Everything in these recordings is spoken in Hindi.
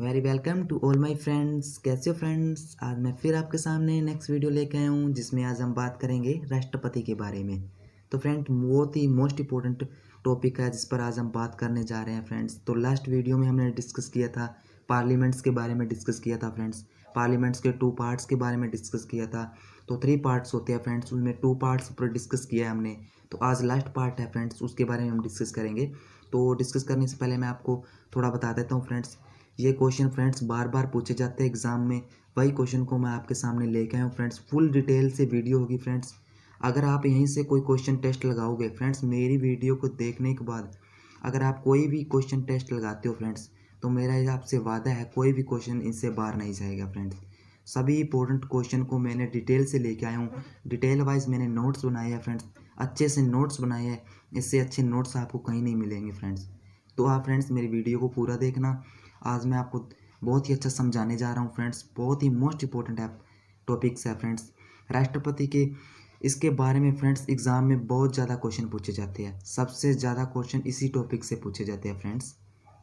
Very welcome to all my friends. कैसे हो फ्रेंड्स? आज मैं फिर आपके सामने नेक्स्ट वीडियो लेके आया हूँ जिसमें आज हम बात करेंगे राष्ट्रपति के बारे में। तो फ्रेंड बहुत ही मोस्ट इम्पोर्टेंट टॉपिक है जिस पर आज हम बात करने जा रहे हैं फ्रेंड्स। तो लास्ट वीडियो में हमने डिस्कस किया था पार्लियामेंट्स के बारे में डिस्कस किया था फ्रेंड्स। पार्लियामेंट्स के 2 पार्ट्स के बारे में डिस्कस किया था। तो 3 पार्ट्स होते हैं फ्रेंड्स, उनमें 2 पार्ट्स पर डिस्कस किया है हमने। तो आज लास्ट पार्ट है फ्रेंड्स, उसके बारे में हम डिस्कस करेंगे। तो डिस्कस करने से पहले मैं आपको थोड़ा बता देता हूँ फ्रेंड्स। ये क्वेश्चन फ्रेंड्स बार बार पूछे जाते हैं एग्जाम में, वही क्वेश्चन को मैं आपके सामने लेके आया हूँ फ्रेंड्स। फुल डिटेल से वीडियो होगी फ्रेंड्स। अगर आप यहीं से कोई क्वेश्चन टेस्ट लगाओगे फ्रेंड्स, मेरी वीडियो को देखने के बाद अगर आप कोई भी क्वेश्चन टेस्ट लगाते हो फ्रेंड्स, तो मेरा आपसे वादा है कोई भी क्वेश्चन इनसे बाहर नहीं जाएगा फ्रेंड्स। सभी इंपॉर्टेंट क्वेश्चन को मैंने डिटेल से लेके आया हूँ। डिटेल वाइज मैंने नोट्स बनाए हैं फ्रेंड्स, अच्छे से नोट्स बनाए हैं। इससे अच्छे नोट्स आपको कहीं नहीं मिलेंगे फ्रेंड्स। तो आप फ्रेंड्स मेरी वीडियो को पूरा देखना। आज मैं आपको बहुत ही अच्छा समझाने जा रहा हूँ फ्रेंड्स। बहुत ही मोस्ट इम्पोर्टेंट है टॉपिक्स है फ्रेंड्स राष्ट्रपति के। इसके बारे में फ्रेंड्स एग्ज़ाम में बहुत ज़्यादा क्वेश्चन पूछे जाते हैं, सबसे ज़्यादा क्वेश्चन इसी टॉपिक से पूछे जाते हैं फ्रेंड्स।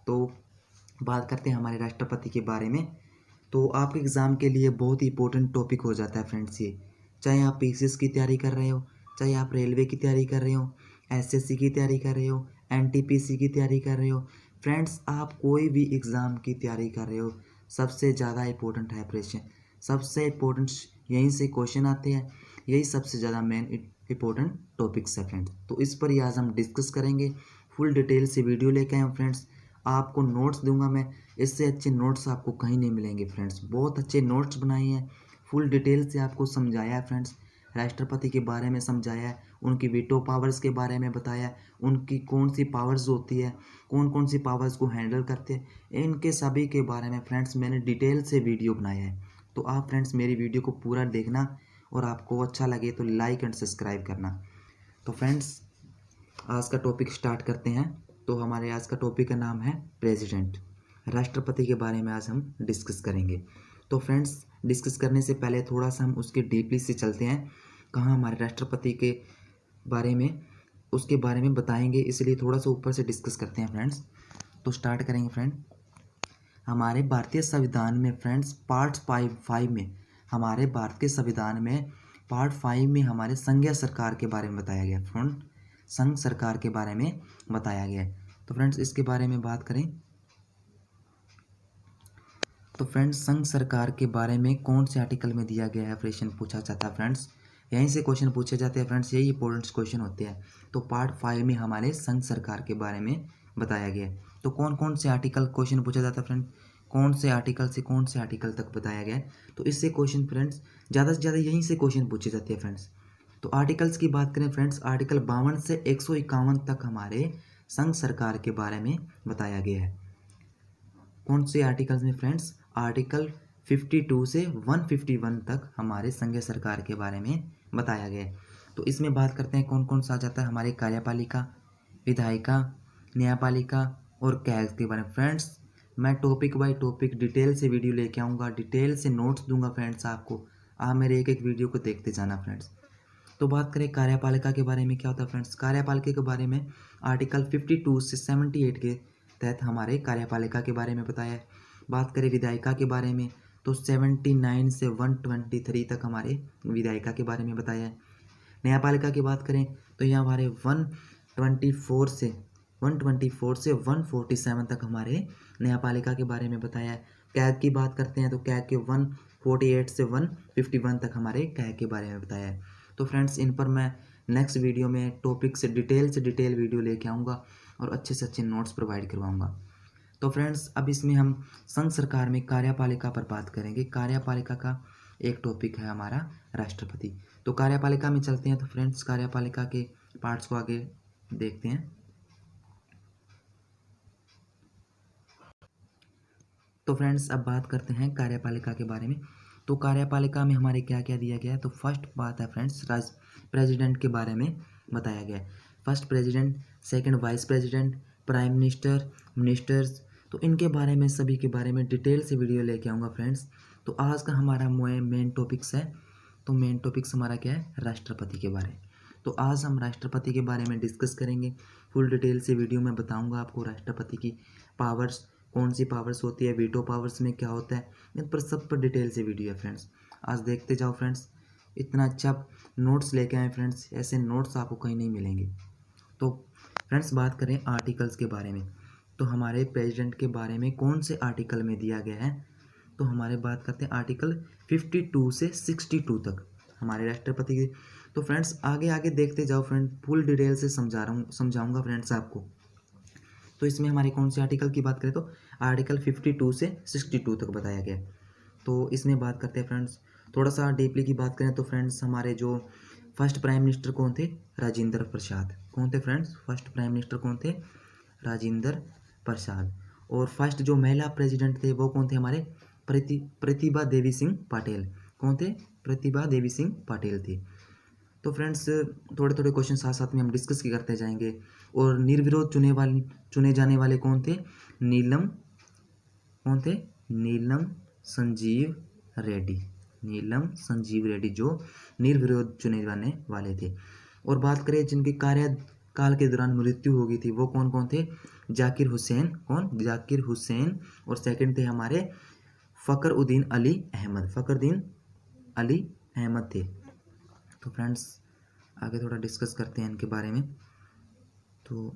तो बात करते हैं हमारे राष्ट्रपति के बारे में। तो आपके एग्ज़ाम के लिए बहुत ही इंपॉर्टेंट टॉपिक हो जाता है फ्रेंड्स ये। चाहे आप पीसीएस की तैयारी कर रहे हो, चाहे आप रेलवे की तैयारी कर रहे हो, एसएससी की तैयारी कर रहे हो, एनटीपीसी की तैयारी कर रहे हो फ्रेंड्स, आप कोई भी एग्ज़ाम की तैयारी कर रहे हो, सबसे ज़्यादा इंपॉर्टेंट है प्रश्न। सबसे इम्पोर्टेंट यहीं से क्वेश्चन आते हैं, यही सबसे ज़्यादा मेन इंपॉर्टेंट टॉपिक्स है फ्रेंड्स। तो इस पर ही आज हम डिस्कस करेंगे। फुल डिटेल से वीडियो लेके आए हैं फ्रेंड्स। आपको नोट्स दूंगा मैं, इससे अच्छे नोट्स आपको कहीं नहीं मिलेंगे फ्रेंड्स। बहुत अच्छे नोट्स बनाए हैं, फुल डिटेल से आपको समझाया है फ्रेंड्स। राष्ट्रपति के बारे में समझाया है, उनकी वीटो पावर्स के बारे में बताया है, उनकी कौन सी पावर्स होती है, कौन कौन सी पावर्स को हैंडल करते हैं, इनके सभी के बारे में फ्रेंड्स मैंने डिटेल से वीडियो बनाया है। तो आप फ्रेंड्स मेरी वीडियो को पूरा देखना और आपको अच्छा लगे तो लाइक एंड सब्सक्राइब करना। तो फ्रेंड्स आज का टॉपिक स्टार्ट करते हैं। तो हमारे आज का टॉपिक का नाम है प्रेसिडेंट। राष्ट्रपति के बारे में आज हम डिस्कस करेंगे। तो फ्रेंड्स डिस्कस करने से पहले थोड़ा सा हम उसके डीपली से चलते हैं, कहाँ हमारे राष्ट्रपति के बारे में उसके बारे में बताएंगे, इसलिए थोड़ा सा ऊपर से डिस्कस करते हैं फ्रेंड्स। तो स्टार्ट करेंगे फ्रेंड। हमारे भारतीय संविधान में फ्रेंड्स पार्ट 5 में, हमारे भारत के संविधान में पार्ट 5 में हमारे संघीय सरकार के बारे में बताया गया फ्रेंड। संघ सरकार के बारे में बताया गया है। तो फ्रेंड्स इसके बारे में बात करें तो फ्रेंड्स संघ सरकार के बारे में कौन से आर्टिकल में दिया गया है प्रश्न पूछा जाता है फ्रेंड्स। यहीं से क्वेश्चन पूछे जाते हैं फ्रेंड्स, यही इंपॉर्टेंट क्वेश्चन होते हैं। तो पार्ट 5 में हमारे संघ सरकार के बारे में बताया गया है। तो कौन कौन से आर्टिकल क्वेश्चन पूछा जाता है फ्रेंड, कौन से आर्टिकल से कौन से आर्टिकल तक बताया गया है। तो इससे क्वेश्चन फ्रेंड्स ज़्यादा से ज़्यादा यहीं से क्वेश्चन पूछे जाते हैं फ्रेंड्स। तो आर्टिकल्स की बात करें फ्रेंड्स, आर्टिकल 52 से 151 तक हमारे संघ सरकार के बारे में बताया गया है। कौन से आर्टिकल्स में फ्रेंड्स, आर्टिकल 52 से 151 तक हमारे संघीय सरकार के बारे में बताया गया है। तो इसमें बात करते हैं कौन कौन सा आ जाता है, हमारी कार्यपालिका, विधायिका, न्यायपालिका और कैग के बारे में फ्रेंड्स। मैं टॉपिक बाय टॉपिक डिटेल से वीडियो लेके आऊँगा, डिटेल से नोट्स दूंगा फ्रेंड्स आपको। आप मेरे एक एक वीडियो को देखते जाना फ्रेंड्स। तो बात करें कार्यपालिका के बारे में, क्या होता है फ्रेंड्स, कार्यपालिका के बारे में आर्टिकल 52 से 78 के तहत हमारे कार्यपालिका के बारे में बताया है। बात करें विधायिका के बारे में तो 79 से 123 तक हमारे विधायिका के बारे में बताया है। न्यायपालिका की बात करें तो यहाँ हमारे 124 से 147 तक हमारे न्यायपालिका के बारे में बताया है। कैग की बात करते हैं तो कैग के 148 से 151 तक हमारे कैग के बारे में बताया है। तो फ्रेंड्स इन पर मैं नेक्स्ट वीडियो में टॉपिक से डिटेल वीडियो लेके आऊँगा और अच्छे से अच्छे नोट्स प्रोवाइड करवाऊँगा। तो फ्रेंड्स अब इसमें हम संघ सरकार में कार्यपालिका पर बात करेंगे। कार्यपालिका का एक टॉपिक है हमारा राष्ट्रपति। तो कार्यपालिका में चलते हैं। तो फ्रेंड्स कार्यपालिका के पार्ट्स को आगे देखते हैं। तो फ्रेंड्स अब बात करते हैं कार्यपालिका के बारे में। तो कार्यपालिका में हमारे क्या क्या दिया गया है। तो फर्स्ट बात है फ्रेंड्स प्रेसिडेंट के बारे में बताया गया है। First president, second vice president, prime minister, ministers. तो इनके बारे में सभी के बारे में डिटेल से वीडियो लेके आऊँगा फ्रेंड्स। तो आज का हमारा मेन टॉपिक्स है। तो मेन टॉपिक्स हमारा क्या है, राष्ट्रपति के बारे में। तो आज हम राष्ट्रपति के बारे में डिस्कस करेंगे। फुल डिटेल से वीडियो में बताऊँगा आपको राष्ट्रपति की पावर्स, कौन सी पावर्स होती है, वीटो पावर्स में क्या होता है, इन पर सब पर डिटेल से वीडियो है फ्रेंड्स। आज देखते जाओ फ्रेंड्स। इतना अच्छा नोट्स लेके आए फ्रेंड्स, ऐसे नोट्स आपको कहीं नहीं मिलेंगे। तो फ्रेंड्स बात करें आर्टिकल्स के बारे में, तो हमारे प्रेसिडेंट के बारे में कौन से आर्टिकल में दिया गया है, तो हमारे बात करते हैं आर्टिकल 52 से 62 तक हमारे राष्ट्रपति के। तो फ्रेंड्स आगे आगे देखते जाओ फ्रेंड, फुल डिटेल से समझाऊंगा फ्रेंड्स आपको। तो इसमें हमारे कौन से आर्टिकल की बात करें तो आर्टिकल 52 से 62 तक बताया गया। तो इसमें बात करते हैं फ्रेंड्स, थोड़ा सा डीपली की बात करें तो फ्रेंड्स हमारे जो फर्स्ट प्राइम मिनिस्टर कौन थे, राजेंद्र प्रसाद। कौन थे फ्रेंड्स, फर्स्ट प्राइम मिनिस्टर कौन थे, राजेंद्र प्रसाद। और फर्स्ट जो महिला प्रेसिडेंट थे वो कौन थे, हमारे प्रतिभा देवी सिंह पाटिल। कौन थे, प्रतिभा देवी सिंह पाटिल थी। तो फ्रेंड्स थोड़े थोड़े क्वेश्चन साथ साथ में हम डिस्कस की करते जाएंगे। और निर्विरोध चुने जाने वाले कौन थे, कौन थे, नीलम संजीव रेड्डी। नीलम संजीव रेड्डी जो निर्विरोध चुने जाने वाले थे। और बात करें जिनकी कार्यकाल के दौरान मृत्यु हो गई थी वो कौन कौन थे, जाकिर हुसैन। कौन, जाकिर हुसैन। और सेकंड थे हमारे फ़खरुद्दीन अली अहमद। फ़खरुद्दीन अली अहमद थे। तो फ्रेंड्स आगे थोड़ा डिस्कस करते हैं इनके बारे में। तो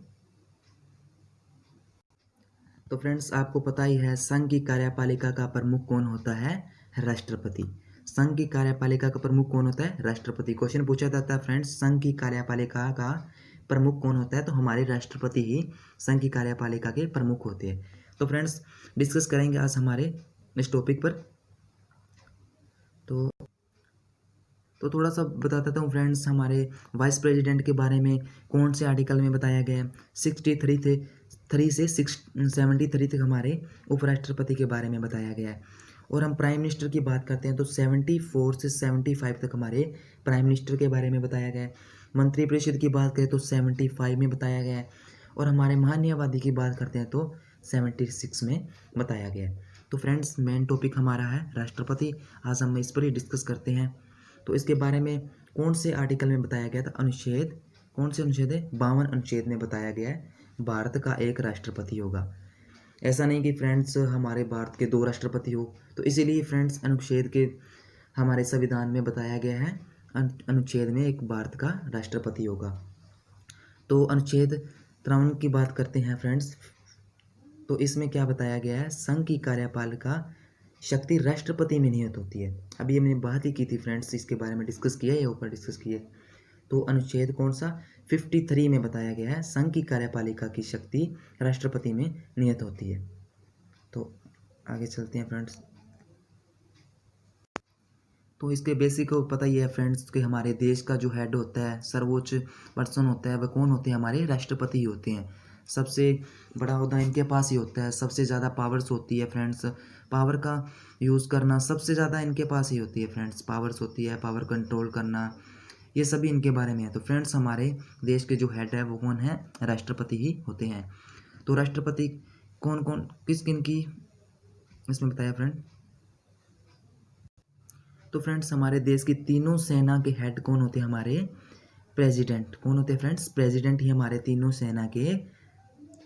फ्रेंड्स आपको पता ही है संघ की कार्यपालिका का प्रमुख कौन होता है, राष्ट्रपति। संघ की कार्यपालिका का प्रमुख कौन होता है, राष्ट्रपति। क्वेश्चन पूछा जाता है फ्रेंड्स, संघ की कार्यपालिका का प्रमुख कौन होता है, तो हमारे राष्ट्रपति ही संघ की कार्यपालिका के प्रमुख होते हैं। तो फ्रेंड्स डिस्कस करेंगे आज हमारे इस टॉपिक पर। तो थोड़ा सा बता देता हूँ फ्रेंड्स, हमारे वाइस प्रेसिडेंट के बारे में कौन से आर्टिकल में बताया गया है। 63 थे, 3 से 73 तक हमारे उपराष्ट्रपति के बारे में बताया गया है। और हम प्राइम मिनिस्टर की बात करते हैं तो 74 से 75 तक हमारे प्राइम मिनिस्टर के बारे में बताया गया है। मंत्रिपरिषद की बात करें तो 75 में बताया गया है। और हमारे महान्यायवादी की बात करते हैं तो 76 में बताया गया है। तो फ्रेंड्स मेन टॉपिक हमारा है राष्ट्रपति, आज हम इस पर ही डिस्कस करते हैं। तो इसके बारे में कौन से आर्टिकल में बताया गया था, अनुच्छेद, कौन से अनुच्छेद है, 52 अनुच्छेद में बताया गया है भारत का एक राष्ट्रपति होगा। ऐसा नहीं कि फ्रेंड्स हमारे भारत के 2 राष्ट्रपति हो। तो इसीलिए फ्रेंड्स अनुच्छेद के हमारे संविधान में बताया गया है अनुच्छेद में एक भारत का राष्ट्रपति होगा। तो अनुच्छेद 53 की बात करते हैं फ्रेंड्स। तो इसमें क्या बताया गया है, संघ की कार्यपालिका शक्ति राष्ट्रपति में निहित होती है। अभी हमने बात ही की थी फ्रेंड्स, इसके बारे में डिस्कस किया है, ऊपर डिस्कस किया। तो अनुच्छेद कौन सा, 53 में बताया गया है संघ की कार्यपालिका की शक्ति राष्ट्रपति में निहित होती है। तो आगे चलते हैं फ्रेंड्स। तो इसके बेसिक को पता ही है फ्रेंड्स कि हमारे देश का जो हेड होता है, सर्वोच्च पर्सन होता है, वह कौन होते हैं, हमारे राष्ट्रपति ही होते हैं। सबसे बड़ा ओहदा इनके पास ही होता है, सबसे ज़्यादा पावर्स होती है फ्रेंड्स। पावर का यूज़ करना सबसे ज़्यादा इनके पास ही होती है फ्रेंड्स, पावर्स होती है, पावर कंट्रोल करना, ये सभी इनके बारे में है। तो फ्रेंड्स हमारे देश के जो हेड है वो कौन है, राष्ट्रपति ही होते हैं। तो राष्ट्रपति कौन कौन किस किन की इसमें बताया फ्रेंड। तो फ्रेंड्स हमारे देश की तीनों सेना के हेड कौन होते हैं, हमारे प्रेसिडेंट। कौन होते हैं फ्रेंड्स, प्रेसिडेंट ही हमारे तीनों सेना के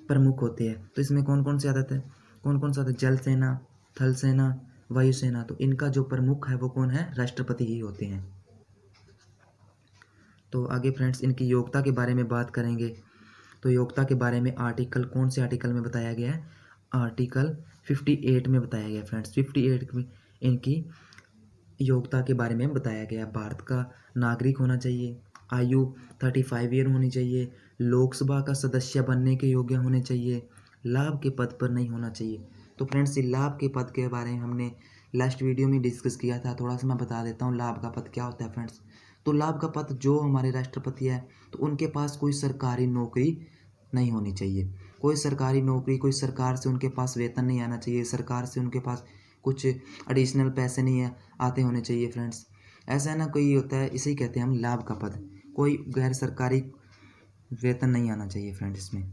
प्रमुख होते हैं। तो इसमें कौन कौन से आता है, कौन कौन सा आता है, जल सेना, थल सेना, वायुसेना। तो इनका जो प्रमुख है वो कौन है, राष्ट्रपति ही होते हैं। तो आगे फ्रेंड्स इनकी योग्यता के बारे में बात करेंगे। तो योग्यता के बारे में आर्टिकल, कौन से आर्टिकल में बताया गया है, आर्टिकल 58 में बताया गया फ्रेंड्स। 58 में इनकी योग्यता के बारे में बताया गया। भारत का नागरिक होना चाहिए, आयु 35 ईयर होनी चाहिए, लोकसभा का सदस्य बनने के योग्य होने चाहिए, लाभ के पद पर नहीं होना चाहिए। तो फ्रेंड्स ये लाभ के पद के बारे में हमने लास्ट वीडियो में डिस्कस किया था, थोड़ा सा मैं बता देता हूँ लाभ का पद क्या होता है फ्रेंड्स। तो लाभ का पद जो हमारे राष्ट्रपति है तो उनके पास कोई सरकारी नौकरी नहीं होनी चाहिए, कोई सरकारी नौकरी, कोई सरकार से उनके पास वेतन नहीं आना चाहिए, सरकार से उनके पास कुछ एडिशनल पैसे नहीं आते होने चाहिए फ्रेंड्स। ऐसा है ना, कोई होता है, इसे ही कहते हैं हम लाभ का पद, कोई गैर सरकारी वेतन नहीं आना चाहिए फ्रेंड्स इसमें।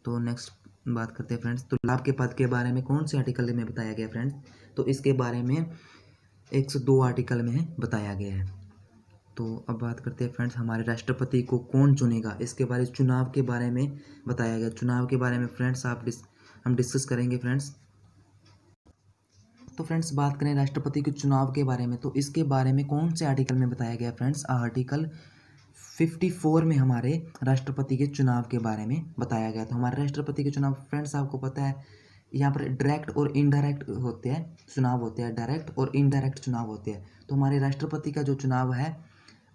तो नेक्स्ट बात करते हैं फ्रेंड्स। तो लाभ के पद के बारे में कौन से आर्टिकल में बताया गया फ्रेंड्स, तो इसके बारे में 102 आर्टिकल में बताया गया है। तो अब बात करते हैं फ्रेंड्स हमारे राष्ट्रपति को कौन चुनेगा, इसके बारे चुनाव के बारे में बताया गया। चुनाव के बारे में फ्रेंड्स आप हम डिस्कस करेंगे फ्रेंड्स। तो फ्रेंड्स बात करें राष्ट्रपति के चुनाव के बारे में, तो इसके बारे में कौन से आर्टिकल में बताया गया फ्रेंड्स? आर्टिकल 54 में हमारे राष्ट्रपति के चुनाव के बारे में बताया गया था। हमारे राष्ट्रपति के चुनाव फ्रेंड्स आपको पता है यहाँ पर डायरेक्ट और इनडायरेक्ट होते हैं चुनाव होते हैं, डायरेक्ट और इनडायरेक्ट चुनाव होते हैं। तो हमारे राष्ट्रपति का जो चुनाव है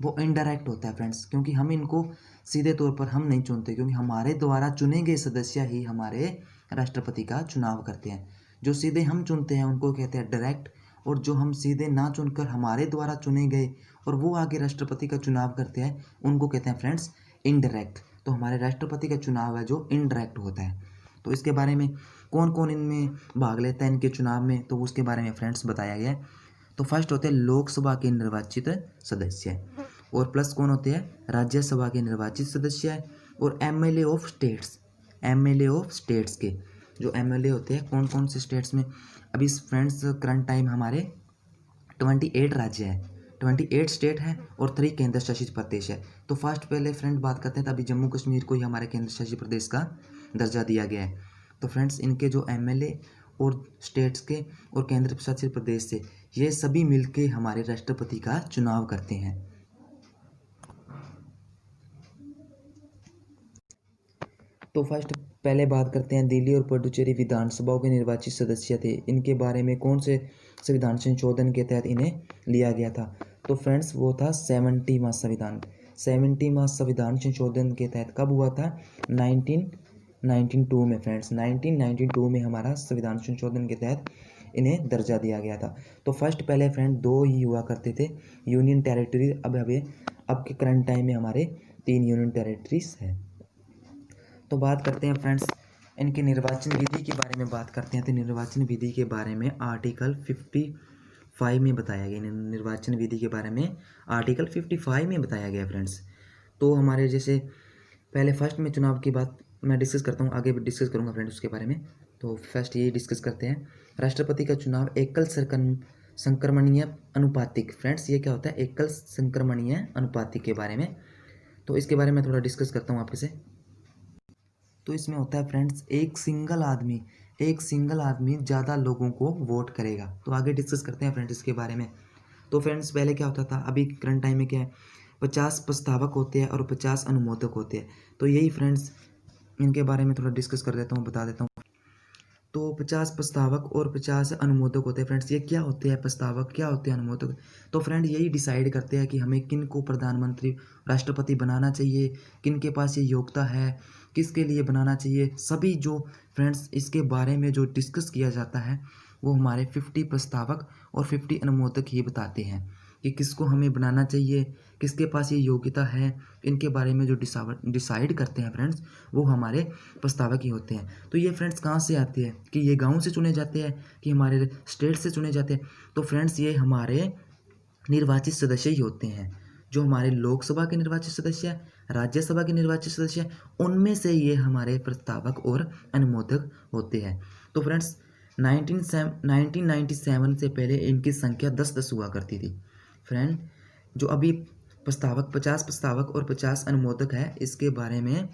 वो इनडायरेक्ट होता है फ्रेंड्स, क्योंकि हम इनको सीधे तौर पर हम नहीं चुनते, क्योंकि हमारे द्वारा चुने गए सदस्य ही हमारे राष्ट्रपति का चुनाव करते हैं। जो सीधे हम चुनते हैं उनको कहते हैं डायरेक्ट, और जो हम सीधे ना चुनकर हमारे द्वारा चुने गए और वो आगे राष्ट्रपति का चुनाव करते हैं उनको कहते हैं फ्रेंड्स इनडायरेक्ट। तो हमारे राष्ट्रपति का चुनाव है जो इनडायरेक्ट होता है। तो इसके बारे में कौन कौन इनमें भाग लेता है इनके चुनाव में, तो उसके बारे में फ्रेंड्स बताया गया है। तो फर्स्ट होते हैं लोकसभा के निर्वाचित सदस्य, और प्लस कौन होते हैं? राज्यसभा के निर्वाचित सदस्य, और MLA of states, MLA of states के जो एमएलए होते हैं कौन कौन से स्टेट्स में? अभी फ्रेंड्स करंट टाइम हमारे 28 राज्य है, 28 स्टेट है और 3 केंद्र शासित प्रदेश है। तो फर्स्ट पहले फ्रेंड बात करते हैं, तो अभी जम्मू कश्मीर को ही हमारे केंद्र शासित प्रदेश का दर्जा दिया गया है। तो फ्रेंड्स इनके जो एमएलए और स्टेट्स के और केंद्र शासित प्रदेश से ये सभी मिलके हमारे राष्ट्रपति का चुनाव करते हैं। तो फर्स्ट पहले बात करते हैं दिल्ली और पुडुचेरी विधानसभाओं के निर्वाचित सदस्य थे, इनके बारे में कौन से संविधान संशोधन के तहत इन्हें लिया गया था? तो फ्रेंड्स वो था 70वां संविधान, 70वां संविधान संशोधन के तहत कब हुआ था? 1992 में फ्रेंड्स, 1992 में हमारा संविधान संशोधन के तहत इन्हें दर्जा दिया गया था। तो फर्स्ट पहले फ्रेंड 2 ही हुआ करते थे यूनियन टेरिटरी, अब के करंट टाइम में हमारे 3 यूनियन टेरिटरीज है। तो बात करते हैं फ्रेंड्स इनके निर्वाचन विधि के बारे में बात करते हैं। तो निर्वाचन विधि के बारे में आर्टिकल 55 में बताया गया, निर्वाचन विधि के बारे में आर्टिकल 55 में बताया गया फ्रेंड्स। तो हमारे जैसे पहले फर्स्ट में चुनाव की बात मैं डिस्कस करता हूँ, आगे भी डिस्कस करूँगा फ्रेंड्स उसके बारे में। तो फर्स्ट ये डिस्कस करते हैं राष्ट्रपति का चुनाव एकल संक्रमणीय अनुपातिक। फ्रेंड्स ये क्या होता है? एकल संक्रमणीय अनुपातिक के बारे में, तो इसके बारे में थोड़ा डिस्कस करता हूँ आपसे। तो इसमें होता है फ्रेंड्स एक सिंगल आदमी ज़्यादा लोगों को वोट करेगा। तो आगे डिस्कस करते हैं फ्रेंड्स इसके बारे में। तो फ्रेंड्स पहले क्या होता था, अभी करंट टाइम में क्या है, 50 प्रस्तावक होते हैं और 50 अनुमोदक होते हैं। तो यही फ्रेंड्स इनके बारे में थोड़ा डिस्कस कर देता हूँ, बता देता हूँ। तो 50 प्रस्तावक और 50 अनुमोदक होते हैं फ्रेंड्स। ये क्या होते हैं प्रस्तावक, क्या होते हैं अनुमोदक? तो फ्रेंड यही डिसाइड करते हैं कि हमें किन को प्रधानमंत्री राष्ट्रपति बनाना चाहिए, किन के पास ये योग्यता है, किसके लिए बनाना चाहिए। सभी जो फ्रेंड्स इसके बारे में जो डिस्कस किया जाता है वो हमारे 50 प्रस्तावक और 50 अनुमोदक ही बताते हैं कि किसको हमें बनाना चाहिए, किसके पास ये योग्यता है। इनके बारे में जो डिसाइड करते हैं फ्रेंड्स वो हमारे प्रस्तावक ही होते हैं। तो ये फ्रेंड्स कहाँ से आते हैं, कि ये गांव से चुने जाते हैं कि हमारे स्टेट से चुने जाते हैं? तो फ्रेंड्स ये हमारे निर्वाचित सदस्य ही होते हैं, जो हमारे लोकसभा के निर्वाचित सदस्य, राज्यसभा के निर्वाचित सदस्य, उनमें से ये हमारे प्रस्तावक और अनुमोदक होते हैं। तो फ्रेंड्स 1997 से पहले इनकी संख्या 10-10 हुआ करती थी फ्रेंड। जो अभी प्रस्तावक 50 प्रस्तावक और 50 अनुमोदक है, इसके बारे में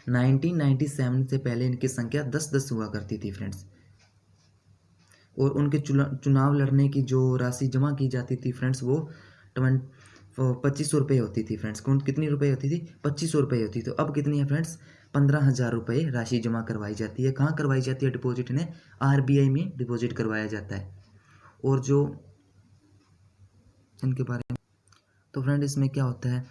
1997 से पहले इनकी संख्या 10-10 हुआ करती थी फ्रेंड्स। और उनके चुनाव लड़ने की जो राशि जमा की जाती थी फ्रेंड्स वो 2500 रुपये होती थी फ्रेंड्स। कितनी रुपये होती थी? 2500 रुपये होती थी। तो अब कितनी है फ्रेंड्स? 15,000 रुपये राशि जमा करवाई जाती है। कहाँ करवाई जाती है डिपॉजिट? इन्हें RBI में डिपॉजिट करवाया जाता है। और जो इनके बारे में तो फ्रेंड इसमें क्या होता है,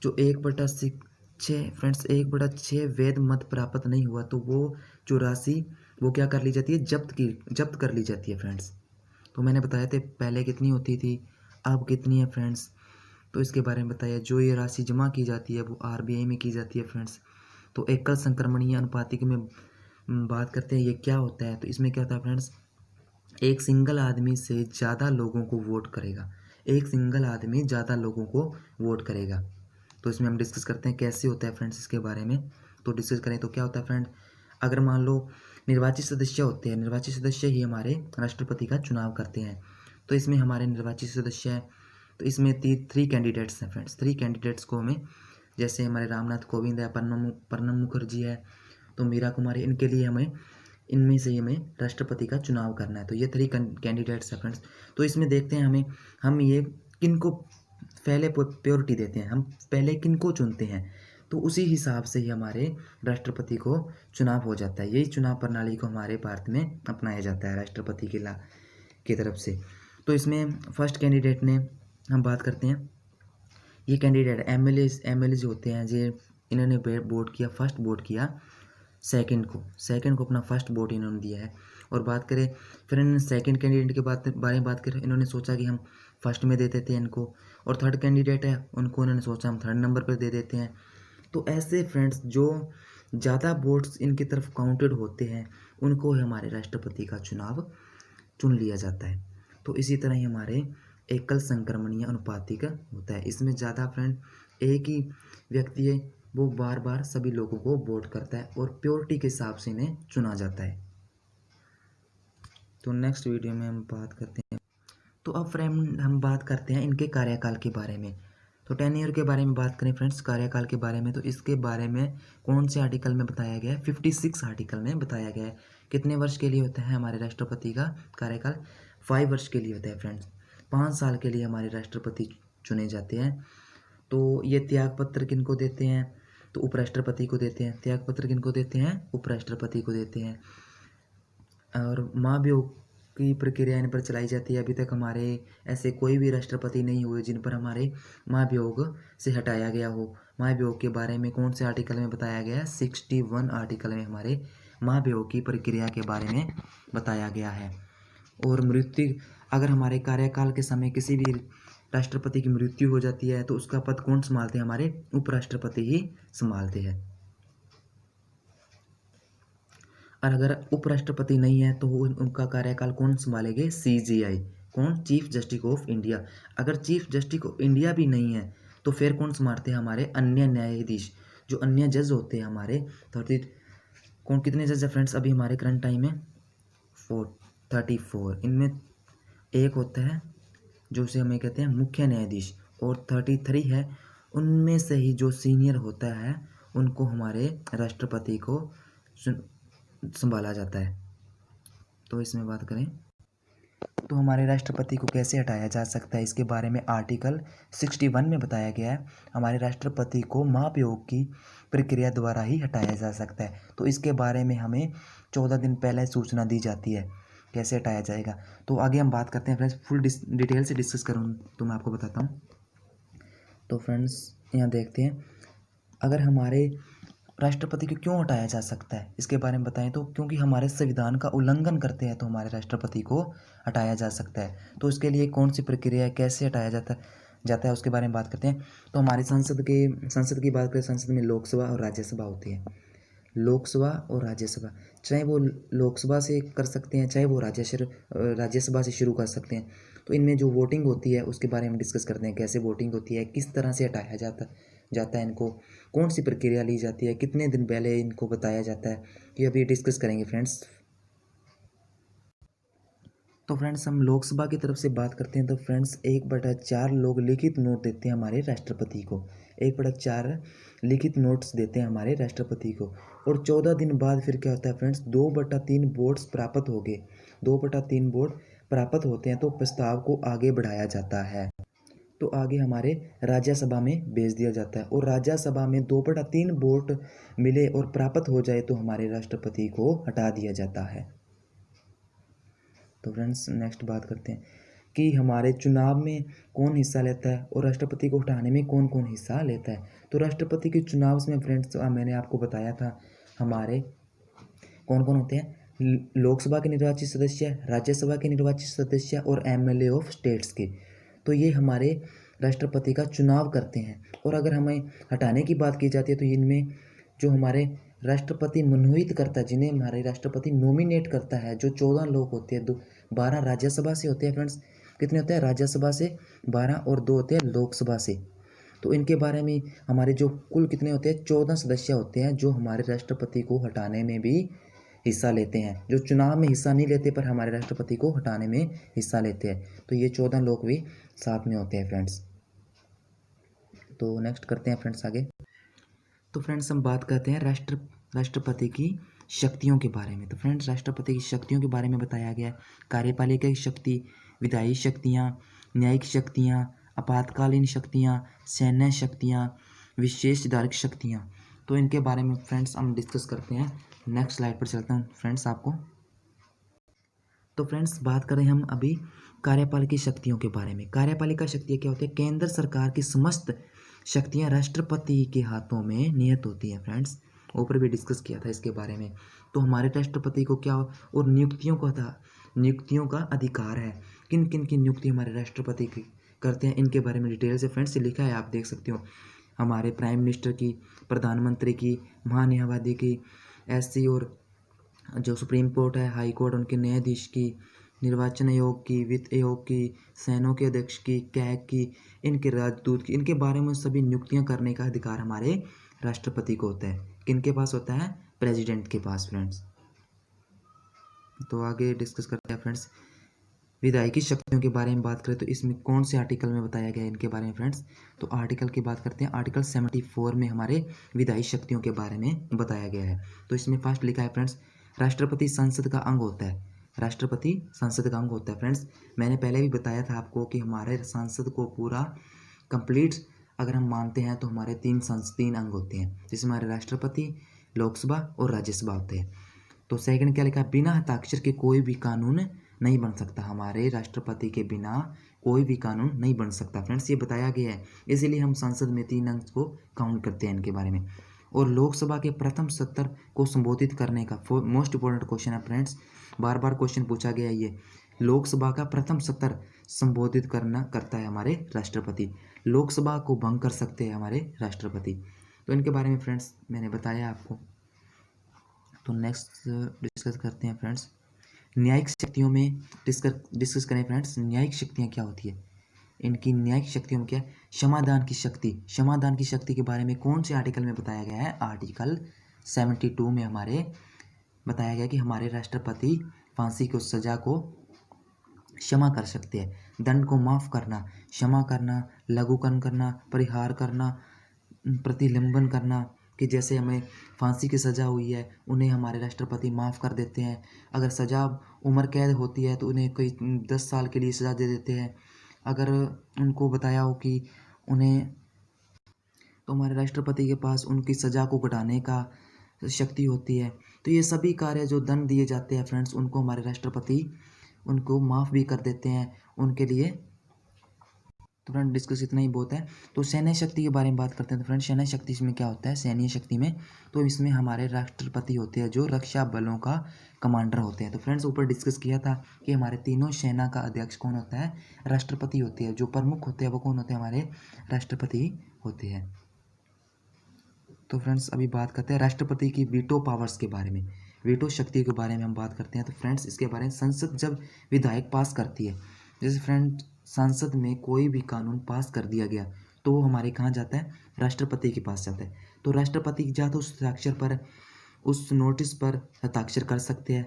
जो 1/6 फ्रेंड्स 1/6 वैध मत प्राप्त नहीं हुआ तो वो जो राशि वो क्या कर ली जाती है? जब्त कर ली जाती है फ्रेंड्स। तो मैंने बताया थे पहले कितनी होती थी, अब कितनी है फ्रेंड्स। तो इसके बारे में बताया, जो ये राशि जमा की जाती है वो RBI में की जाती है फ्रेंड्स। तो एकल संक्रमणीय अनुपातिक में बात करते हैं ये क्या होता है। तो इसमें क्या होता है फ्रेंड्स, एक सिंगल आदमी से ज़्यादा लोगों को वोट करेगा, एक सिंगल आदमी ज़्यादा लोगों को वोट करेगा। तो इसमें हम डिस्कस करते हैं कैसे होता है फ्रेंड्स इसके बारे में। तो डिस्कस करें तो क्या होता है फ्रेंड, अगर मान लो निर्वाचित सदस्य होते हैं, निर्वाचित सदस्य ही हमारे राष्ट्रपति का चुनाव करते हैं। तो इसमें हमारे निर्वाचित सदस्य है, तो इसमें 3 कैंडिडेट्स हैं फ्रेंड्स। 3 कैंडिडेट्स को हमें, जैसे हमारे रामनाथ कोविंद है, प्रणब मुखर्जी है, तो मीरा कुमारी, इनके लिए हमें इनमें से हमें राष्ट्रपति का चुनाव करना है। तो ये 3 कैंडिडेट्स हैं फ्रेंड्स। तो इसमें देखते हैं हम ये किनको पहले प्रायोरिटी देते हैं, हम पहले किनको चुनते हैं, तो उसी हिसाब से ही हमारे राष्ट्रपति को चुनाव हो जाता है। यही चुनाव प्रणाली को हमारे भारत में अपनाया जाता है राष्ट्रपति की तरफ से। तो इसमें फर्स्ट कैंडिडेट ने हम बात करते हैं। ये कैंडिडेट एमएलए जो होते हैं, जो इन्होंने वोट किया, फर्स्ट वोट किया सेकंड को अपना फर्स्ट वोट इन्होंने दिया है। और बात करें फिर इन्होंने सेकंड कैंडिडेट के बारे में बात करें, इन्होंने सोचा कि हम फर्स्ट में दे देते हैं इनको, और थर्ड कैंडिडेट है उनको इन्होंने सोचा हम थर्ड नंबर पर दे देते हैं। तो ऐसे फ्रेंड्स जो ज़्यादा वोट्स इनकी तरफ काउंटेड होते हैं उनको ही हमारे राष्ट्रपति का चुनाव चुन लिया जाता है। तो इसी तरह ही हमारे एकल संक्रमणीय अनुपातिक होता है। इसमें ज़्यादा फ्रेंड एक ही व्यक्ति है, वो बार बार सभी लोगों को वोट करता है और प्योरिटी के हिसाब से इन्हें चुना जाता है। तो नेक्स्ट वीडियो में हम बात करते हैं। तो अब फ्रेंड हम बात करते हैं इनके कार्यकाल के बारे में। तो टेन्योर के बारे में बात करें फ्रेंड्स, कार्यकाल के बारे में, तो इसके बारे में कौन से आर्टिकल में बताया गया है? 56 आर्टिकल में बताया गया है। कितने वर्ष के लिए होता है हमारे राष्ट्रपति का कार्यकाल? 5 वर्ष के लिए होता है फ्रेंड्स। 5 साल के लिए हमारे राष्ट्रपति चुने जाते हैं। तो ये त्यागपत्र किनको देते हैं? तो उपराष्ट्रपति को देते हैं। त्यागपत्र किनको देते हैं? उपराष्ट्रपति को देते हैं। और महाभियोग की प्रक्रिया इन पर चलाई जाती है। अभी तक हमारे ऐसे कोई भी राष्ट्रपति नहीं हुए जिन पर हमारे महाभियोग से हटाया गया हो। महाभियोग के बारे में कौन से आर्टिकल में बताया गया है? 61 आर्टिकल में हमारे महाभियोग की प्रक्रिया के बारे में बताया गया है। और मृत्यु, अगर हमारे कार्यकाल के समय किसी भी राष्ट्रपति की मृत्यु हो जाती है तो उसका पद कौन संभालते हैं? हमारे उपराष्ट्रपति ही संभालते हैं। और अगर उपराष्ट्रपति नहीं है तो उनका कार्यकाल कौन संभालेंगे? CJI, कौन? Chief justice of India. अगर चीफ जस्टिस ऑफ इंडिया भी नहीं है तो फिर कौन संभालते हैं? हमारे अन्य न्यायाधीश, जो अन्य जज होते हैं हमारे 30, कौन, कितने जज है फ्रेंड्स अभी हमारे करंट टाइम में? 34। इनमें एक होता है जो उसे हमें कहते हैं मुख्य न्यायाधीश, और 33 है। उनमें से ही जो सीनियर होता है उनको हमारे राष्ट्रपति को संभाला जाता है। तो इसमें बात करें तो हमारे राष्ट्रपति को कैसे हटाया जा सकता है, इसके बारे में आर्टिकल 61 में बताया गया है। हमारे राष्ट्रपति को महाभियोग की प्रक्रिया द्वारा ही हटाया जा सकता है। तो इसके बारे में हमें 14 दिन पहले सूचना दी जाती है कैसे हटाया जाएगा। तो आगे हम बात करते हैं फ्रेंड्स, फुल डिटेल से डिस्कस करूँ तो मैं आपको बताता हूँ। तो फ्रेंड्स यहाँ देखते हैं, अगर हमारे राष्ट्रपति को क्यों हटाया जा सकता है इसके बारे में बताएं तो क्योंकि हमारे संविधान का उल्लंघन करते हैं तो हमारे राष्ट्रपति को हटाया जा सकता है। तो इसके लिए कौन सी प्रक्रिया है, कैसे हटाया जाता है उसके बारे में बात करते हैं। तो हमारी संसद की बात करें, संसद में लोकसभा और राज्यसभा होती है। लोकसभा और राज्यसभा, चाहे वो लोकसभा से कर सकते हैं, चाहे वो राज्यसभा से शुरू कर सकते हैं। तो इनमें जो वोटिंग होती है उसके बारे में डिस्कस करते हैं, कैसे वोटिंग होती है, किस तरह से हटाया जाता है इनको, कौन सी प्रक्रिया ली जाती है, कितने दिन पहले इनको बताया जाता है, ये अभी डिस्कस करेंगे फ्रेंड्स। तो फ्रेंड्स हम लोकसभा की तरफ से बात करते हैं। तो फ्रेंड्स 1/4 लोग लिखित नोट देते हैं हमारे राष्ट्रपति को। 1/4 लिखित नोट्स देते हैं हमारे राष्ट्रपति को। और 14 दिन बाद फिर क्या होता है फ्रेंड्स? 2/3 वोट्स प्राप्त हो गए। 2/3 वोट प्राप्त होते हैं तो प्रस्ताव को आगे बढ़ाया जाता है। तो आगे हमारे राज्यसभा में भेज दिया जाता है। और राज्यसभा में 2/3 वोट मिले और प्राप्त हो जाए तो हमारे राष्ट्रपति को हटा दिया जाता है। तो फ्रेंड्स नेक्स्ट बात करते हैं कि हमारे चुनाव में कौन हिस्सा लेता है और राष्ट्रपति को हटाने में कौन कौन हिस्सा लेता है। तो राष्ट्रपति के चुनाव में फ्रेंड्स मैंने आपको बताया था हमारे कौन कौन होते हैं, लोकसभा के निर्वाचित सदस्य, राज्यसभा के निर्वाचित सदस्य और एमएलए ऑफ स्टेट्स के। तो ये हमारे राष्ट्रपति का चुनाव करते हैं। और अगर हमें हटाने की बात की जाती है तो इनमें जो हमारे राष्ट्रपति मनोनीत करता है, जिन्हें हमारे राष्ट्रपति नॉमिनेट करता है, जो 14 लोग होते हैं, 12 राज्यसभा से होते हैं फ्रेंड्स। कितने होते हैं? राज्यसभा से 12 और 2 होते हैं लोकसभा से। तो इनके बारे में हमारे जो कुल कितने होते हैं? 14 सदस्य होते हैं जो हमारे राष्ट्रपति को हटाने में भी हिस्सा लेते हैं, जो चुनाव में हिस्सा नहीं लेते पर हमारे राष्ट्रपति को हटाने में हिस्सा लेते हैं। तो ये 14 लोग भी साथ में होते हैं फ्रेंड्स। तो नेक्स्ट करते हैं फ्रेंड्स आगे। तो फ्रेंड्स हम बात करते हैं राष्ट्रपति की शक्तियों के बारे में। तो फ्रेंड्स राष्ट्रपति की शक्तियों के बारे में बताया गया है। कार्यपालिका की शक्ति, विधायी शक्तियाँ, न्यायिक शक्तियाँ, आपातकालीन शक्तियाँ, सैन्य शक्तियाँ, विशेष धारक शक्तियाँ। तो इनके बारे में फ्रेंड्स हम डिस्कस करते हैं। नेक्स्ट स्लाइड पर चलता हूँ फ्रेंड्स आपको। तो फ्रेंड्स बात करें हम अभी कार्यपालिका शक्तियों के बारे में। कार्यपालिका शक्तियाँ क्या होती है? केंद्र सरकार की समस्त शक्तियाँ राष्ट्रपति के हाथों में निहित होती हैं फ्रेंड्स। ऊपर भी डिस्कस किया था इसके बारे में। तो हमारे राष्ट्रपति को क्या और नियुक्तियों का अधिकार है। किन किन की नियुक्ति हमारे राष्ट्रपति की करते हैं, इनके बारे में डिटेल से फ्रेंड्स लिखा है, आप देख सकते हो। हमारे प्राइम मिनिस्टर की, प्रधानमंत्री की, महान्यायवादी की, एससी और जो सुप्रीम कोर्ट है, हाई कोर्ट, उनके न्यायाधीश की, निर्वाचन आयोग की, वित्त आयोग की, सेनाओं के अध्यक्ष की, कैग की, इनके राजदूत की, इनके बारे में सभी नियुक्तियां करने का अधिकार हमारे राष्ट्रपति को होता है। किनके पास होता है? प्रेसिडेंट के पास फ्रेंड्स। तो आगे डिस्कस करते हैं फ्रेंड्स। विधायी शक्तियों के बारे में बात करें तो इसमें कौन से आर्टिकल में बताया गया है इनके बारे में फ्रेंड्स? तो आर्टिकल की बात करते हैं। आर्टिकल 74 में हमारे विधायी शक्तियों के बारे में बताया गया है। तो इसमें फर्स्ट लिखा है फ्रेंड्स, राष्ट्रपति संसद का अंग होता है। राष्ट्रपति संसद का अंग होता है फ्रेंड्स। मैंने पहले भी बताया था आपको कि हमारे संसद को पूरा कंप्लीट अगर हम मानते हैं तो हमारे तीन अंग होते हैं, जिसमें हमारे राष्ट्रपति, लोकसभा और राज्यसभा होते हैं। तो सेकंड क्या लिखा है? बिना हस्ताक्षर के कोई भी कानून नहीं बन सकता। हमारे राष्ट्रपति के बिना कोई भी कानून नहीं बन सकता फ्रेंड्स, ये बताया गया है। इसीलिए हम संसद में 3 अंक को काउंट करते हैं इनके बारे में। और लोकसभा के प्रथम सत्र को संबोधित करने का मोस्ट इंपॉर्टेंट क्वेश्चन है फ्रेंड्स, बार बार क्वेश्चन पूछा गया है ये। लोकसभा का प्रथम सत्र संबोधित करता है हमारे राष्ट्रपति। लोकसभा को भंग कर सकते हैं हमारे राष्ट्रपति। तो इनके बारे में फ्रेंड्स मैंने बताया आपको। तो नेक्स्ट डिस्कस करते हैं फ्रेंड्स। न्यायिक शक्तियों में डिस्कस करें फ्रेंड्स। न्यायिक शक्तियाँ क्या होती है? इनकी न्यायिक शक्तियों में क्या है? क्षमादान की शक्ति। क्षमादान की शक्ति के बारे में कौन से आर्टिकल में बताया गया है? आर्टिकल 72 में हमारे बताया गया कि हमारे राष्ट्रपति फांसी की सज़ा को क्षमा कर सकते हैं। दंड को माफ़ करना, क्षमा करना, लघुकरण करना, परिहार करना, प्रतिलंबन करना, कि जैसे हमें फांसी की सज़ा हुई है उन्हें हमारे राष्ट्रपति माफ़ कर देते हैं। अगर सज़ा उम्र कैद होती है तो उन्हें कोई 10 साल के लिए सज़ा दे देते हैं। अगर उनको बताया हो कि उन्हें, तो हमारे राष्ट्रपति के पास उनकी सज़ा को घटाने का शक्ति होती है। तो ये सभी कार्य जो दंड दिए जाते हैं फ्रेंड्स, उनको हमारे राष्ट्रपति उनको माफ़ भी कर देते हैं उनके लिए। तो फ्रेंड डिस्कस इतना ही बहुत है। तो सैन्य शक्ति के बारे में बात करते हैं। तो फ्रेंड सैन्य शक्ति इसमें क्या होता है? सैन्य शक्ति में तो इसमें हमारे राष्ट्रपति होते हैं जो रक्षा बलों का कमांडर होते हैं। तो फ्रेंड्स ऊपर डिस्कस किया था कि हमारे तीनों सेना का अध्यक्ष कौन होता है? राष्ट्रपति होते हैं। जो प्रमुख होते हैं वो कौन होते हैं? हमारे राष्ट्रपति होते हैं। तो फ्रेंड्स अभी बात करते हैं राष्ट्रपति की वीटो पावर्स के बारे में। वीटो शक्ति के बारे में हम बात करते हैं। तो फ्रेंड्स इसके बारे में संसद जब विधायक पास करती है, जैसे फ्रेंड संसद में कोई भी कानून पास कर दिया गया तो वो हमारे कहाँ जाता है? राष्ट्रपति के पास जाता है। तो राष्ट्रपति या तो उस हस्ताक्षर पर, उस नोटिस पर हस्ताक्षर कर सकते हैं,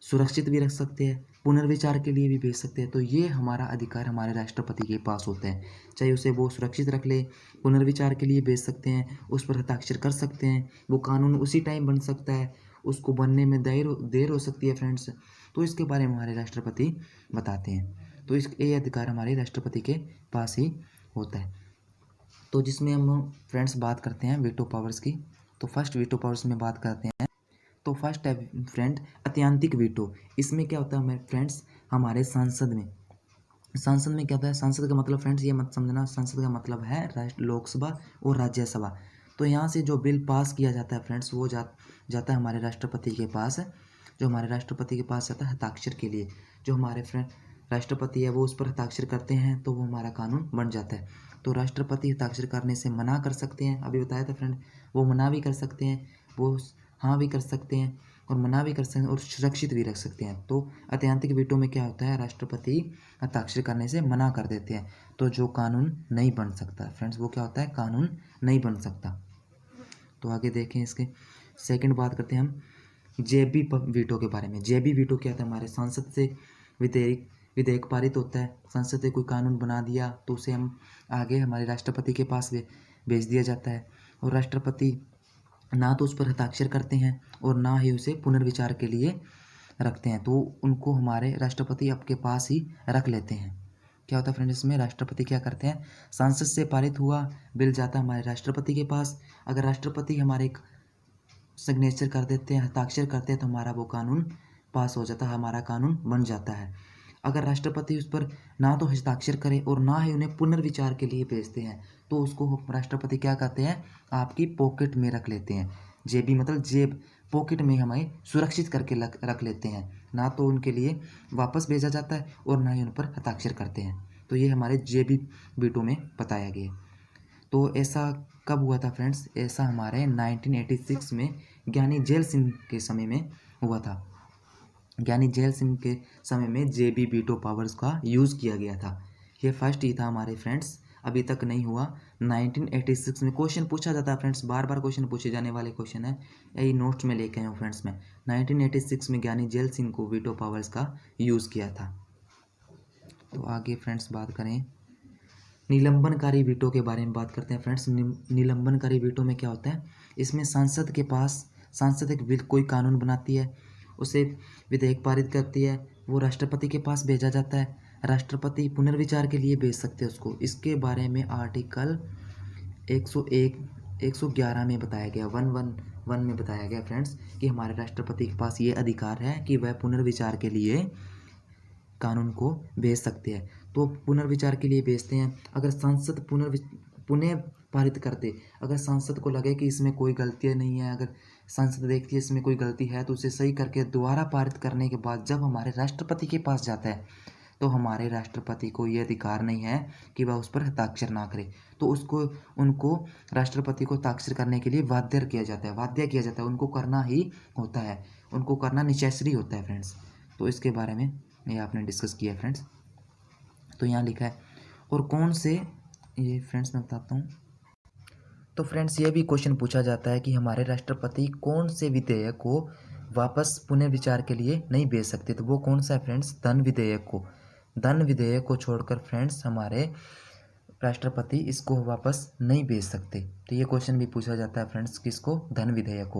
सुरक्षित भी रख सकते हैं, पुनर्विचार के लिए भी भेज सकते हैं। तो ये हमारा अधिकार हमारे राष्ट्रपति के पास होता है। चाहे उसे वो सुरक्षित रख ले, पुनर्विचार के लिए भेज सकते हैं, उस पर हस्ताक्षर कर सकते हैं। वो कानून उसी टाइम बन सकता है, उसको बनने में देर हो सकती है फ्रेंड्स। तो इसके बारे में हमारे राष्ट्रपति बताते हैं। तो ये अधिकार हमारे राष्ट्रपति के पास ही होता है। तो जिसमें हम फ्रेंड्स बात करते हैं वीटो पावर्स की। तो फर्स्ट वीटो पावर्स में बात करते हैं। तो फर्स्ट है फ्रेंड अत्यंतिक वीटो। इसमें क्या होता है हमारे फ्रेंड्स? हमारे संसद में क्या होता है? संसद का मतलब फ्रेंड्स ये मत समझना, संसद का मतलब है लोकसभा और राज्यसभा। तो यहाँ से जो बिल पास किया जाता है फ्रेंड्स वो जाता है हमारे राष्ट्रपति के पास। जो हमारे राष्ट्रपति के पास जाता है हस्ताक्षर के लिए। जो हमारे फ्रेंड राष्ट्रपति है वो उस पर हस्ताक्षर करते हैं तो वो हमारा कानून बन जाता है। तो राष्ट्रपति हस्ताक्षर करने से मना कर सकते हैं, अभी बताया था फ्रेंड, वो मना भी कर सकते हैं, वो हाँ भी कर सकते हैं और मना भी कर सकते हैं और सुरक्षित भी रख सकते हैं। तो अत्यंतिक वीटो में क्या होता है? राष्ट्रपति हस्ताक्षर करने से मना कर देते हैं तो जो कानून नहीं बन सकता फ्रेंड्स, वो क्या होता है? कानून नहीं बन सकता। तो आगे देखें इसके सेकंड बात करते हैं हम जेबी वीटो के बारे में। जेबी वीटो क्या होता है? हमारे संसद से विधेयक पारित होता है, संसद से कोई कानून बना दिया तो उसे हम आगे हमारे राष्ट्रपति के पास भेज दिया जाता है। और राष्ट्रपति ना तो उस पर हस्ताक्षर करते हैं और ना ही उसे पुनर्विचार के लिए रखते हैं। तो उनको हमारे राष्ट्रपति आपके पास ही रख लेते हैं। क्या होता है फ्रेंड्स, इसमें राष्ट्रपति क्या करते हैं, संसद से पारित हुआ बिल जाता है हमारे राष्ट्रपति के पास। अगर राष्ट्रपति हमारे एक सिग्नेचर कर देते हैं, हस्ताक्षर करते हैं, तो हमारा वो कानून पास हो जाता है, हमारा कानून बन जाता है। अगर राष्ट्रपति उस पर ना तो हस्ताक्षर करे और ना ही उन्हें पुनर्विचार के लिए भेजते हैं, तो उसको राष्ट्रपति क्या करते हैं, आपकी पॉकेट में रख लेते हैं। जेबी मतलब जेब, पॉकेट में हमें सुरक्षित करके रख लेते हैं। ना तो उनके लिए वापस भेजा जाता है और ना ही उन पर हस्ताक्षर करते हैं। तो ये हमारे जेबी वीटो में बताया गया। तो ऐसा कब हुआ था फ्रेंड्स, ऐसा हमारे 1986 में ज्ञानी जैल सिंह के समय में हुआ था। ज्ञानी जैल सिंह के समय में जेबी वीटो पावर्स का यूज़ किया गया था। ये फर्स्ट ही था हमारे फ्रेंड्स, अभी तक नहीं हुआ। 1986 में क्वेश्चन पूछा जाता है फ्रेंड्स, बार बार क्वेश्चन पूछे जाने वाले क्वेश्चन है, यही नोट्स में लेके आया हूँ फ्रेंड्स में। 1986 में ज्ञानी जैल सिंह को वीटो पावर्स का यूज़ किया था। तो आगे फ्रेंड्स बात करें निलंबनकारी वीटो के बारे में बात करते हैं फ्रेंड्स। निलंबनकारी वीटो में क्या होता है, इसमें सांसद के पास, सांसद एक कोई कानून बनाती है, उसे विधेयक पारित करती है, वो राष्ट्रपति के पास भेजा जाता है, राष्ट्रपति पुनर्विचार के लिए भेज सकते हैं उसको। इसके बारे में आर्टिकल 101 111 में बताया गया, 111 में बताया गया फ्रेंड्स, कि हमारे राष्ट्रपति के पास ये अधिकार है कि वह पुनर्विचार के लिए कानून को भेज सकते हैं। तो पुनर्विचार के लिए भेजते हैं। अगर सांसद पुनः पारित कर दे, अगर सांसद को लगे कि इसमें कोई गलतियाँ नहीं है, अगर सांसद देखती है इसमें कोई गलती है, तो उसे सही करके दोबारा पारित करने के बाद जब हमारे राष्ट्रपति के पास जाता है, तो हमारे राष्ट्रपति को ये अधिकार नहीं है कि वह उस पर हस्ताक्षर ना करे। तो उनको राष्ट्रपति को हस्ताक्षर करने के लिए बाध्य किया जाता है, उनको करना ही होता है, उनको करना नेसेसरी होता है फ्रेंड्स। तो इसके बारे में ये आपने डिस्कस किया फ्रेंड्स। तो यहाँ लिखा है, और कौन से, ये फ्रेंड्स मैं बताता हूँ। तो फ्रेंड्स ये भी क्वेश्चन पूछा जाता है कि हमारे राष्ट्रपति कौन से विधेयक को वापस पुनर्विचार के लिए नहीं भेज सकते, तो वो कौन सा है फ्रेंड्स, धन विधेयक को छोड़कर फ्रेंड्स हमारे राष्ट्रपति इसको वापस नहीं भेज सकते। तो ये क्वेश्चन भी पूछा जाता है फ्रेंड्स, किसको, धन विधेयक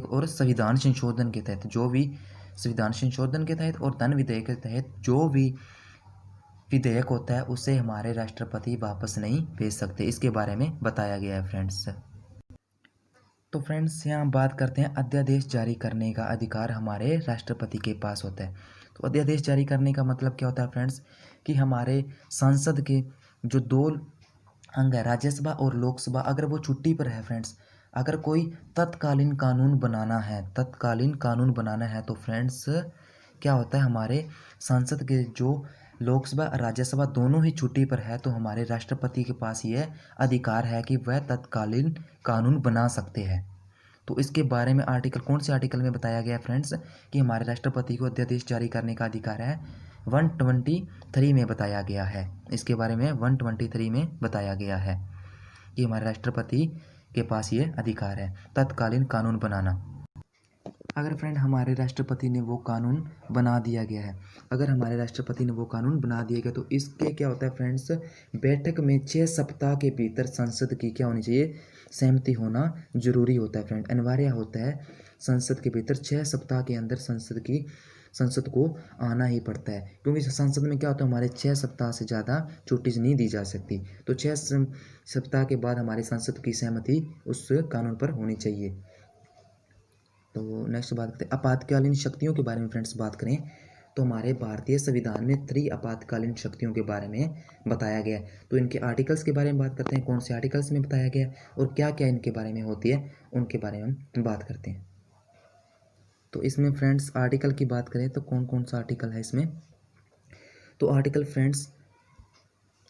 और संविधान संशोधन के तहत जो भी, संविधान संशोधन के तहत और धन विधेयक के तहत जो भी विधेयक होता है उसे हमारे राष्ट्रपति वापस नहीं भेज सकते। इसके बारे में बताया गया है फ्रेंड्स। तो फ्रेंड्स यहाँ बात करते हैं, अध्यादेश जारी करने का अधिकार हमारे राष्ट्रपति के पास होता है। तो अध्यादेश जारी करने का मतलब क्या होता है फ्रेंड्स, कि हमारे संसद के जो दो अंग है, राज्यसभा और लोकसभा, अगर वो छुट्टी पर है फ्रेंड्स, अगर कोई तत्कालीन कानून बनाना है तो फ्रेंड्स क्या होता है, हमारे संसद के जो लोकसभा और राज्यसभा दोनों ही छुट्टी पर है, तो हमारे राष्ट्रपति के पास ये अधिकार है कि वह तत्कालीन कानून बना सकते हैं। तो इसके बारे में आर्टिकल, कौन से आर्टिकल में बताया गया है फ्रेंड्स, कि हमारे राष्ट्रपति को अध्यादेश जारी करने का अधिकार है, 123 में बताया गया है। इसके बारे में 123 में बताया गया है कि हमारे राष्ट्रपति के पास ये अधिकार है तत्कालीन कानून बनाना। अगर फ्रेंड हमारे राष्ट्रपति ने वो कानून बना दिया गया है, तो इसके क्या होता है फ्रेंड्स, बैठक में 6 सप्ताह के भीतर संसद की क्या होनी चाहिए, सहमति होना जरूरी होता है फ्रेंड, अनिवार्य होता है। संसद के भीतर 6 सप्ताह के अंदर संसद को आना ही पड़ता है, क्योंकि संसद में क्या होता है, हमारे 6 सप्ताह से ज़्यादा छुट्टी नहीं दी जा सकती। तो 6 सप्ताह के बाद हमारी संसद की सहमति उस कानून पर होनी चाहिए। तो नेक्स्ट बात करते हैं आपातकालीन शक्तियों के बारे में फ्रेंड्स। बात करें तो हमारे भारतीय संविधान में 3 आपातकालीन शक्तियों के बारे में बताया गया है। तो इनके आर्टिकल्स के बारे में बात करते हैं, कौन से आर्टिकल्स में बताया गया है और क्या क्या इनके बारे में होती है, उनके बारे में हम बात करते हैं। तो इसमें फ्रेंड्स आर्टिकल की बात करें तो कौन कौन सा आर्टिकल है इसमें, तो आर्टिकल फ्रेंड्स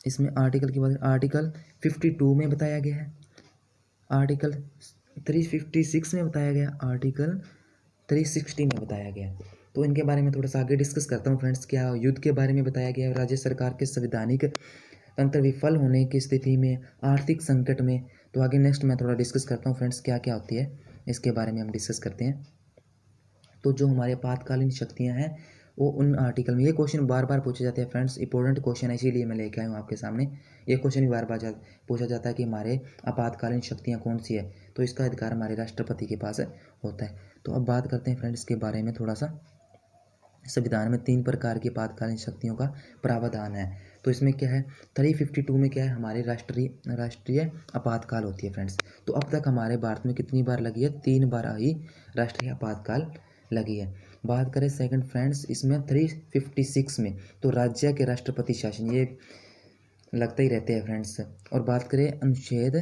इसमें आर्टिकल की बात, आर्टिकल 52 में बताया गया है, आर्टिकल 356 में बताया गया, आर्टिकल 360 में बताया गया। तो इनके बारे में थोड़ा सा आगे डिस्कस करता हूँ फ्रेंड्स। क्या युद्ध के बारे में बताया गया है, राज्य सरकार के संवैधानिक तंत्र विफल होने की स्थिति में, आर्थिक संकट में। तो आगे नेक्स्ट मैं थोड़ा डिस्कस करता हूँ फ्रेंड्स, क्या क्या होती है इसके बारे में हम डिस्कस करते हैं। तो जो हमारे आपातकालीन शक्तियाँ हैं वो उन आर्टिकल में ये क्वेश्चन बार बार पूछे जाते हैं फ्रेंड्स, इंपॉर्टेंट क्वेश्चन है, इसीलिए मैं लेके आया हूँ आपके सामने। ये क्वेश्चन भी बार बार पूछा जाता है कि हमारे आपातकालीन शक्तियाँ कौन सी है, तो इसका अधिकार हमारे राष्ट्रपति के पास होता है। तो अब बात करते हैं फ्रेंड्स इसके बारे में थोड़ा सा। संविधान में 3 प्रकार की आपातकालीन शक्तियों का प्रावधान है। तो इसमें क्या है, 352 में क्या है, हमारे राष्ट्रीय आपातकाल होती है फ्रेंड्स। तो अब तक हमारे भारत में कितनी बार लगी है, 3 बार ही राष्ट्रीय आपातकाल लगी है। बात करें सेकंड फ्रेंड्स, इसमें 356 में तो राज्य के राष्ट्रपति शासन ये लगते ही रहते हैं फ्रेंड्स। और बात करें अनुच्छेद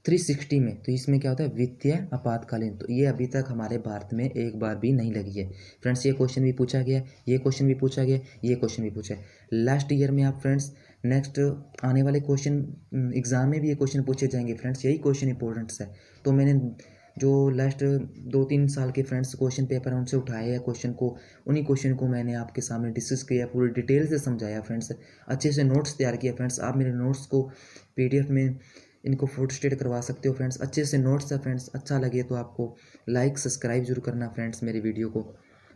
360 में, तो इसमें क्या होता है, वित्तीय आपातकालीन, तो ये अभी तक हमारे भारत में एक बार भी नहीं लगी है फ्रेंड्स। ये क्वेश्चन भी पूछा गया, ये क्वेश्चन भी पूछा गया, ये क्वेश्चन भी पूछा है लास्ट ईयर में। आप फ्रेंड्स नेक्स्ट आने वाले क्वेश्चन एग्जाम में भी ये क्वेश्चन पूछे जाएंगे फ्रेंड्स, यही क्वेश्चन इंपॉर्टेंट्स है। तो मैंने जो लास्ट 2-3 साल के फ्रेंड्स क्वेश्चन पेपर है उनसे उठाए हैं क्वेश्चन को, उन्हीं क्वेश्चन को मैंने आपके सामने डिस्कस किया, पूरी डिटेल से समझाया फ्रेंड्स, अच्छे से नोट्स तैयार किया फ्रेंड्स। आप मेरे नोट्स को PDF में इनको फोटोस्टेट करवा सकते हो फ्रेंड्स, अच्छे से नोट्स है फ्रेंड्स। अच्छा लगे तो आपको लाइक सब्सक्राइब जरूर करना फ्रेंड्स मेरी वीडियो को।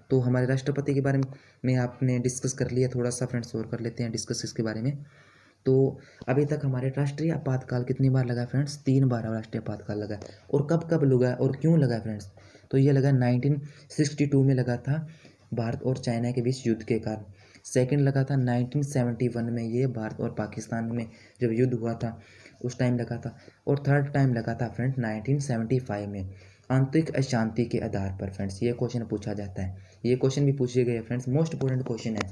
तो हमारे राष्ट्रपति के बारे में आपने डिस्कस कर लिया थोड़ा सा फ्रेंड्स, और कर लेते हैं डिस्कस इसके बारे में। तो अभी तक हमारे राष्ट्रीय आपातकाल कितनी बार लगा फ्रेंड्स, 3 बार राष्ट्रीय आपातकाल लगा है। और कब कब लगा और क्यों लगा फ्रेंड्स, तो ये लगा 1962 में लगा था, भारत और चाइना के बीच युद्ध के कारण। सेकंड लगा था 1971 में, ये भारत और पाकिस्तान में जब युद्ध हुआ था उस टाइम लगा था। और थर्ड टाइम लगा था फ्रेंड 1975 में, आंतरिक अशांति के आधार पर फ्रेंड्स। ये क्वेश्चन पूछा जाता है, ये क्वेश्चन भी पूछे गए फ्रेंड्स, मोस्ट इंपोर्टेंट क्वेश्चन है।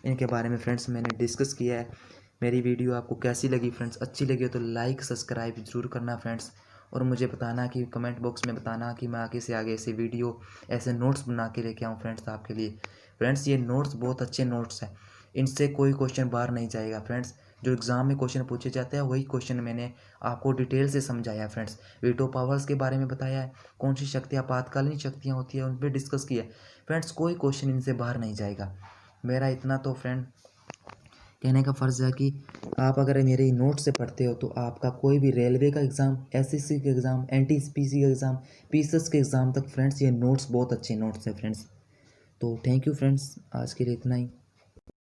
इनके बारे में फ्रेंड्स मैंने डिस्कस किया है। मेरी वीडियो आपको कैसी लगी फ्रेंड्स, अच्छी लगी हो तो लाइक सब्सक्राइब जरूर करना फ्रेंड्स। और मुझे बताना कि कमेंट बॉक्स में बताना कि मैं आगे से आगे ऐसे वीडियो ऐसे नोट्स बना के लेके आऊँ फ्रेंड्स आपके लिए। फ्रेंड्स ये नोट्स बहुत अच्छे नोट्स हैं, इनसे कोई क्वेश्चन बाहर नहीं जाएगा फ्रेंड्स। जो एग्ज़ाम में क्वेश्चन पूछे जाते हैं वही क्वेश्चन मैंने आपको डिटेल से समझाया फ्रेंड्स। वीटो पावर्स के बारे में बताया है, कौन सी शक्तियाँ आपातकालीन शक्तियाँ होती है उन पर डिस्कस किया है फ्रेंड्स। कोई क्वेश्चन इनसे बाहर नहीं जाएगा। मेरा इतना तो फ्रेंड कहने का फ़र्ज़ है कि आप अगर मेरे नोट से पढ़ते हो तो आपका कोई भी रेलवे का एग्ज़ाम, SSC का एग्ज़ाम, NTPC का एग्ज़ाम, PSS के एग्ज़ाम तक फ्रेंड्स ये नोट्स बहुत अच्छे नोट्स हैं फ्रेंड्स। तो थैंक यू फ्रेंड्स, आज के लिए इतना ही।